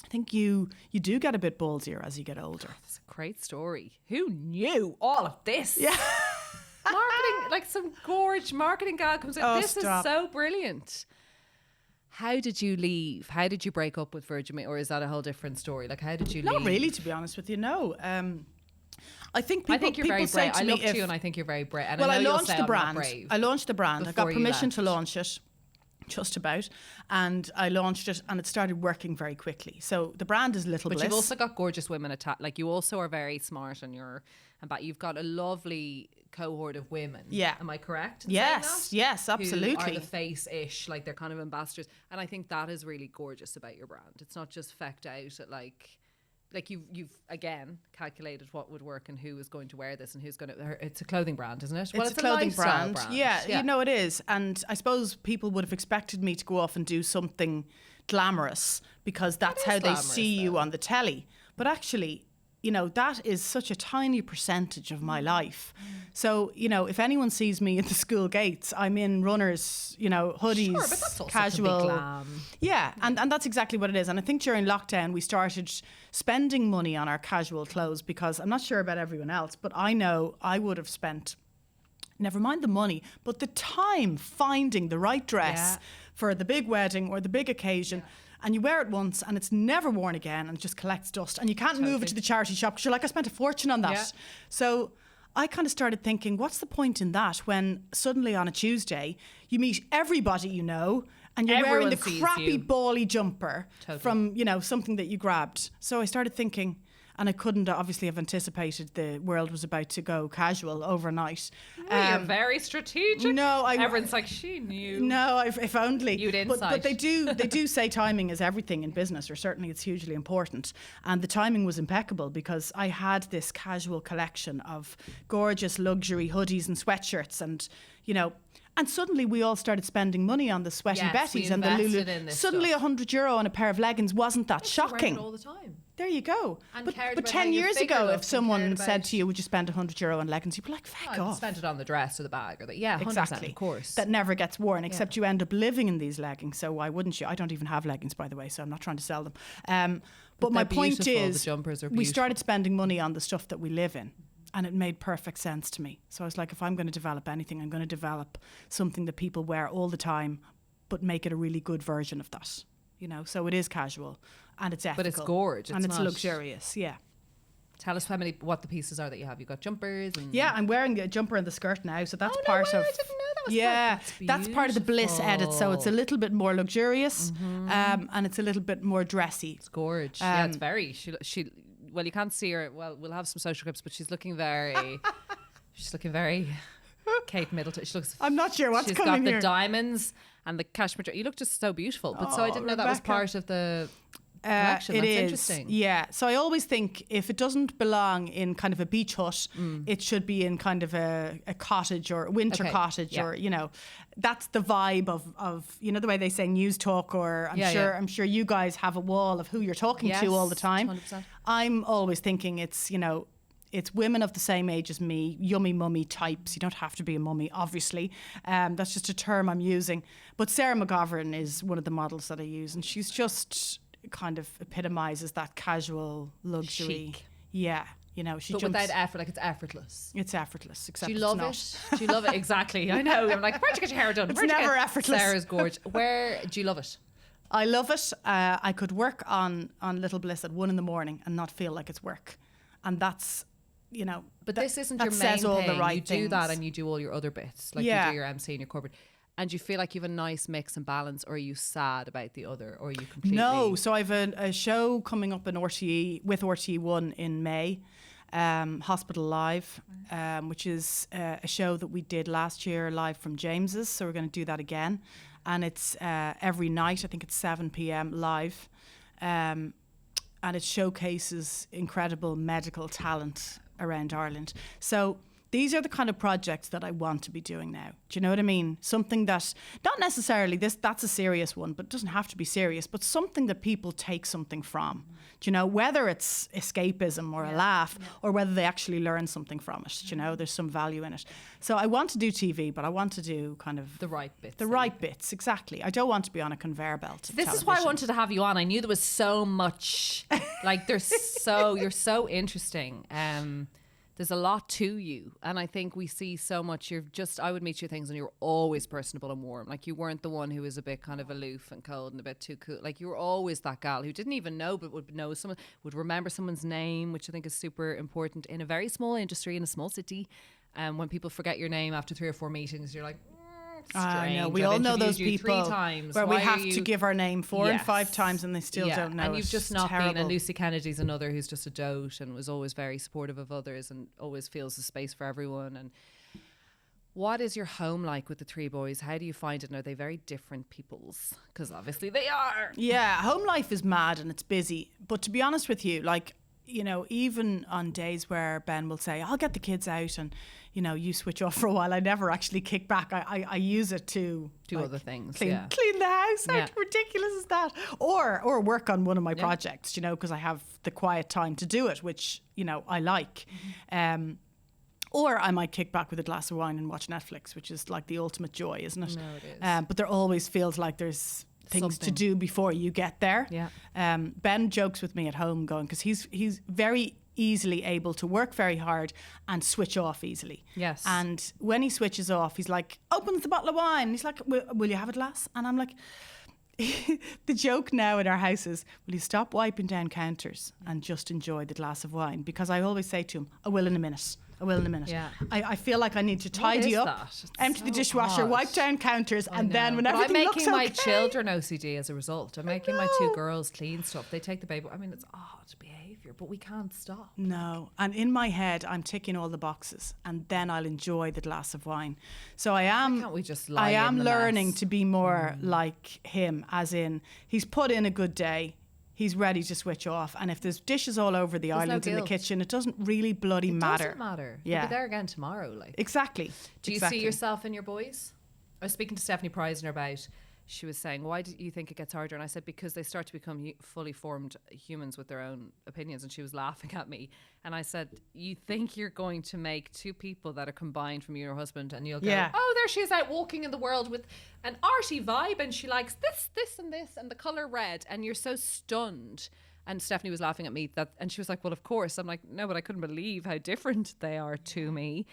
I think you do get a bit ballsier as you get older. Oh, that's a great story. Who knew all of this? Yeah. Marketing, like some gorge marketing gal comes in. This is so brilliant. How did you leave? How did you break up with Virgin Media? Or is that a whole different story? Like, how did you leave? Not really, to be honest with you, no. I think you're very brave. I looked at you and I think you're very brave. And well, I launched the brand. I launched the brand. I got permission to launch it. Just about, and I launched it, and it started working very quickly. So the brand is Little Bliss. But you've also got gorgeous women attached. Like, you also are very smart, and you've got a lovely cohort of women. Yeah, am I correct? Yes, absolutely. Who are the face-ish, like they're kind of ambassadors, and I think that is really gorgeous about your brand. It's not just fecked out at like you've again calculated what would work and who is going to wear this and who's going to. It's a clothing brand, isn't it? Well, it's a clothing brand. Yeah, you know it is. And I suppose people would have expected me to go off and do something glamorous because that's how they see you on the telly. But actually, you know, that is such a tiny percentage of my life. So, you know, if anyone sees me at the school gates, I'm in runners, you know, hoodies, Sure, but that's also casual. can be glam. Yeah, and that's exactly what it is. And I think during lockdown, we started spending money on our casual clothes because I'm not sure about everyone else, but I know I would have spent, never mind the money, but the time finding the right dress for the big wedding or the big occasion. And you wear it once and it's never worn again and it just collects dust. And you can't move it to the charity shop because you're like, I spent a fortune on that. Yeah. So I kind of started thinking, what's the point in that when suddenly on a Tuesday you meet everybody you know and you're wearing the crappy bally jumper from, you know, something that you grabbed. So I started thinking, and I couldn't obviously have anticipated the world was about to go casual overnight. You're very strategic. No, everyone's like, she knew. No, if only. You'd insight. But they do say timing is everything in business, or certainly it's hugely important. And the timing was impeccable because I had this casual collection of gorgeous luxury hoodies and sweatshirts, and you know. And suddenly we all started spending money on the Sweaty Betties and the Lulu. Suddenly €100 on a pair of leggings wasn't that shocking. All the time. There you go. And but 10 years ago, if someone said to you, would you spend €100 on leggings? You'd be like, fuck off. Spend it on the dress or the bag. Or the, yeah, 100%, exactly. Of course. That never gets worn, except you end up living in these leggings. So why wouldn't you? I don't even have leggings, by the way, so I'm not trying to sell them. But my point is, we started spending money on the stuff that we live in. And it made perfect sense to me. So I was like, if I'm going to develop anything, I'm going to develop something that people wear all the time, but make it a really good version of that. You know, so it is casual and it's ethical. But it's gorgeous. And it's luxurious, yeah. Tell us what the pieces are that you have. You've got jumpers. And yeah, I'm wearing a jumper and the skirt now, so that's part of. I didn't know that was that's part of the Bliss edit. So it's a little bit more luxurious, and it's a little bit more dressy. It's gorgeous. Yeah, it's very. She. Well, you can't see her. Well, we'll have some social clips, but she's looking very. She's looking very. Kate Middleton. She looks. I'm not sure what's coming here. She's got the diamonds and the cashmere. You look just so beautiful. But so I didn't know that was part of the. Collection. That's interesting. Yeah. So I always think if it doesn't belong in kind of a beach hut, it should be in kind of a cottage or a winter cottage or, you know, that's the vibe of, you know, the way they say news talk, or I'm sure you guys have a wall of who you're talking to all the time. 100%. I'm always thinking it's, you know, it's women of the same age as me, yummy mummy types. You don't have to be a mummy, obviously. That's just a term I'm using. But Sarah McGovern is one of the models that I use, and she's just kind of epitomizes that casual luxury. Chic. Yeah. You know, she but jumps. Without effort, like it's effortless. It's effortless, except do you love it's it? Do you love it? Exactly. I know. I'm like, where'd you get your hair done? It's never effortless. Sarah's gorgeous. Where do you love it? I love it. I could work on Little Bliss at 1 a.m. and not feel like it's work. And that's, you know. But this isn't your main thing. All the right you do things. That and you do all your other bits. Like you do your MC and your corporate. And you feel like you have a nice mix and balance, or are you sad about the other, or are you completely... No, so I have a show coming up in RTE, with RTE1 in May, Hospital Live, which is a show that we did last year live from James's, so we're going to do that again. And it's every night, I think it's 7 p.m. live, and it showcases incredible medical talent around Ireland. So these are the kind of projects that I want to be doing now. Do you know what I mean? Something that, not necessarily that's a serious one, but it doesn't have to be serious, but something that people take something from. Do you know, whether it's escapism or a laugh, or whether they actually learn something from it. Do you know, there's some value in it. So I want to do TV, but I want to do kind of... the right bits. The right bits, exactly. I don't want to be on a conveyor belt. This is why I wanted to have you on. I knew there was so much, like you're so interesting. There's a lot to you, and I think we see so much. I would meet you things and you're always personable and warm. Like you weren't the one who was a bit kind of aloof and cold and a bit too cool. Like you were always that gal who didn't even know, but would know someone, would remember someone's name, which I think is super important in a very small industry, in a small city. When people forget your name after 3 or 4 meetings, you're like, I know. We all know those people 3 times. where we have to give our name 4 and 5 times and they still don't know. And you've just not been. And Lucy Lucy Kennedy's another who's just a dote and was always very supportive of others and always feels the space for everyone. And what is your home like with the 3 boys? How do you find it? And are they very different peoples? Because obviously they are. Yeah, home life is mad and it's busy. But to be honest with you, like, you know, even on days where Ben will say, I'll get the kids out and, you know, you switch off for a while, I never actually kick back. I use it to do other things. Clean the house. How ridiculous is that? Or work on one of my projects, you know, because I have the quiet time to do it, which, you know, I like. Or I might kick back with a glass of wine and watch Netflix, which is like the ultimate joy, isn't it? No, it is. But there always feels like there's things to do before you get there. Yeah. Ben jokes with me at home going, because he's very easily able to work very hard and switch off easily. Yes. And when he switches off, he's like, opens the bottle of wine. He's like, will you have a glass? And I'm like, the joke now in our house is, will you stop wiping down counters and just enjoy the glass of wine? Because I always say to him, I will in a minute. Yeah. I feel like I need to tidy up, empty the dishwasher, wipe down counters, and then when everything looks okay. I'm making my children OCD as a result. I'm making my 2 girls clean stuff. They take the baby. I mean, it's odd behaviour, but we can't stop. No. And in my head, I'm ticking all the boxes, and then I'll enjoy the glass of wine. So I am. Why can't we just lie I am in the learning mess? to be more like him, as in he's put in a good day. He's ready to switch off. And if there's dishes all over the island in the kitchen, it doesn't really bloody matter. It doesn't matter. Yeah. We'll be there again tomorrow. Like. Exactly. Do you see yourself in your boys? I was speaking to Stephanie Preisner about, she was saying, why do you think it gets harder? And I said, because they start to become fully formed humans with their own opinions. And she was laughing at me. And I said, you think you're going to make 2 people that are combined from you and your husband, and you'll go, oh, there she is out walking in the world with an arty vibe, and she likes this, and the colour red, and you're so stunned. And Stephanie was laughing at me, and she was like, well, of course. I'm like, no, but I couldn't believe how different they are to me.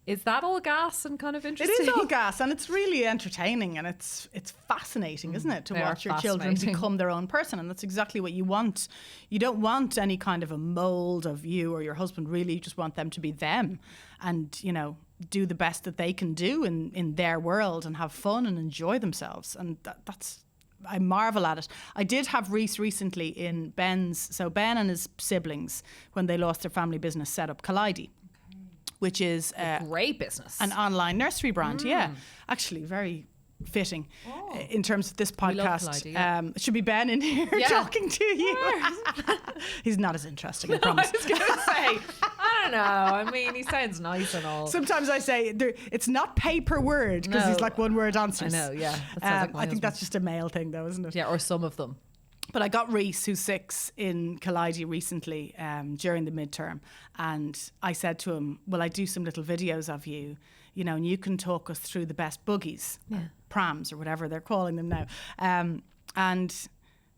Is that all gas and kind of interesting? It is all gas, and it's really entertaining, and it's fascinating, isn't it, to watch your children become their own person. And that's exactly what you want. You don't want any kind of a mold of you or your husband, really. You just want them to be them and, you know, do the best that they can do in their world and have fun and enjoy themselves. And that's... I marvel at it. I did have Reese recently in Ben's... So Ben and his siblings, when they lost their family business, set up Collidey, which is a great business, an online nursery brand. Yeah, actually very fitting in terms of this podcast. Collidey, it should be Ben in here talking to you. He's not as interesting, I promise. I was going to say, I don't know. I mean, he sounds nice and all. Sometimes I say it's not pay per word, because he's like one word answers. I know, yeah. I think that's just a male thing though, isn't it? Yeah, or some of them. But I got Reese, who's 6, in Collidey recently during the midterm. And I said to him, will I do some little videos of you, you know, and you can talk us through the best buggies, prams or whatever they're calling them now. And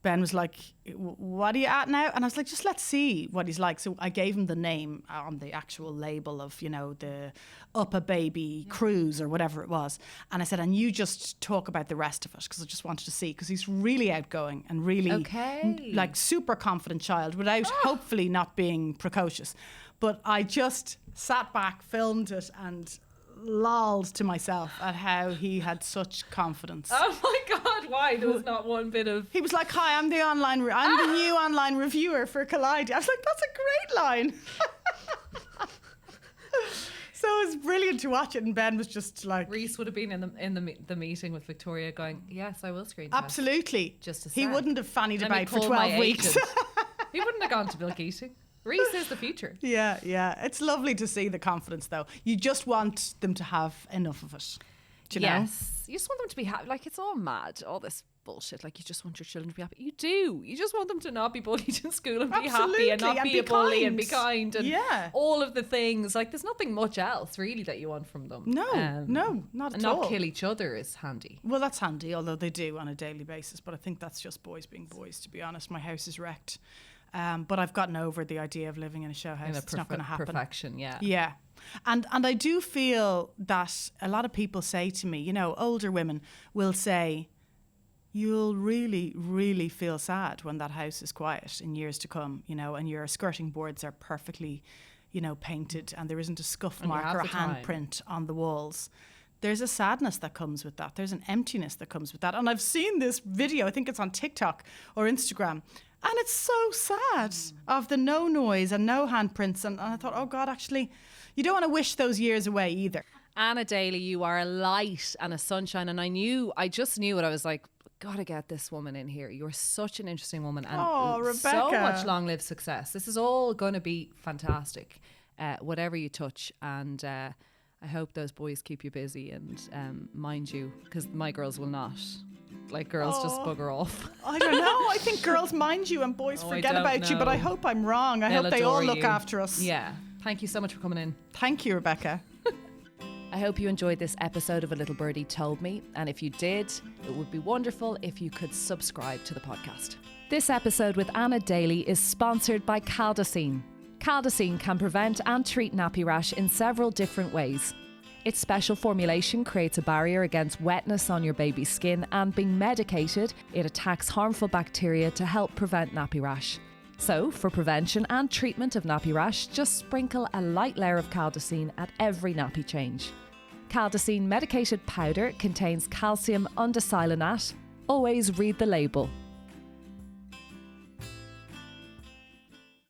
Ben was like, what are you at now? And I was like, just let's see what he's like. So I gave him the name on the actual label of, you know, the Up a Baby Cruise or whatever it was. And I said, and you just talk about the rest of it, because I just wanted to see, because he's really outgoing and really like super confident child without hopefully not being precocious. But I just sat back, filmed it, and lolled to myself at how he had such confidence. Oh my God, why? There was not one bit of... He was like, hi, I'm the new online reviewer for Collidey. I was like, that's a great line. So it was brilliant to watch it, and Ben was just like... Reese would have been in the meeting with Victoria going, yes, I will screen test. Absolutely. Just he wouldn't have fannied about for 12 weeks. He wouldn't have gone to Bill Keating. Reese is the future. Yeah. It's lovely to see the confidence, though. You just want them to have enough of it. Do you know? Yes. You just want them to be happy. Like, it's all mad, all this bullshit. Like, you just want your children to be happy. You do. You just want them to not be bullied in school and be happy and not be a bully and be kind and all of the things. Like, there's nothing much else, really, that you want from them. No, not at all. And not kill each other is handy. Well, that's handy, although they do on a daily basis. But I think that's just boys being boys, to be honest. My house is wrecked. But I've gotten over the idea of living in a show house. It's not going to happen. Perfection, yeah. Yeah. And I do feel that a lot of people say to me, you know, older women will say, you'll really, really feel sad when that house is quiet in years to come, you know, and your skirting boards are perfectly, you know, painted and there isn't a scuff mark or a handprint on the walls. There's a sadness that comes with that. There's an emptiness that comes with that. And I've seen this video, I think it's on TikTok or Instagram, and it's so sad of the no noise and no handprints. And I thought, oh God, actually, you don't want to wish those years away either. Anna Daly, you are a light and a sunshine. And I just knew it. I was like, gotta get this woman in here. You're such an interesting woman, and Rebecca. so much long-lived success. This is all going to be fantastic, whatever you touch. And I hope those boys keep you busy and mind you, because my girls will not. Like, girls just bugger off. I don't know. I think girls mind you and boys forget about you, but I hope I'm wrong. I hope they all look after us. Yeah. Thank you so much for coming in. Thank you, Rebecca. I hope you enjoyed this episode of A Little Birdie Told Me. And if you did, it would be wonderful if you could subscribe to the podcast. This episode with Anna Daly is sponsored by Caldacine. Caldacine can prevent and treat nappy rash in several different ways. Its special formulation creates a barrier against wetness on your baby's skin, and being medicated, it attacks harmful bacteria to help prevent nappy rash. So, for prevention and treatment of nappy rash, just sprinkle a light layer of Caldacine at every nappy change. Caldacine medicated powder contains calcium undecylonate. Always read the label.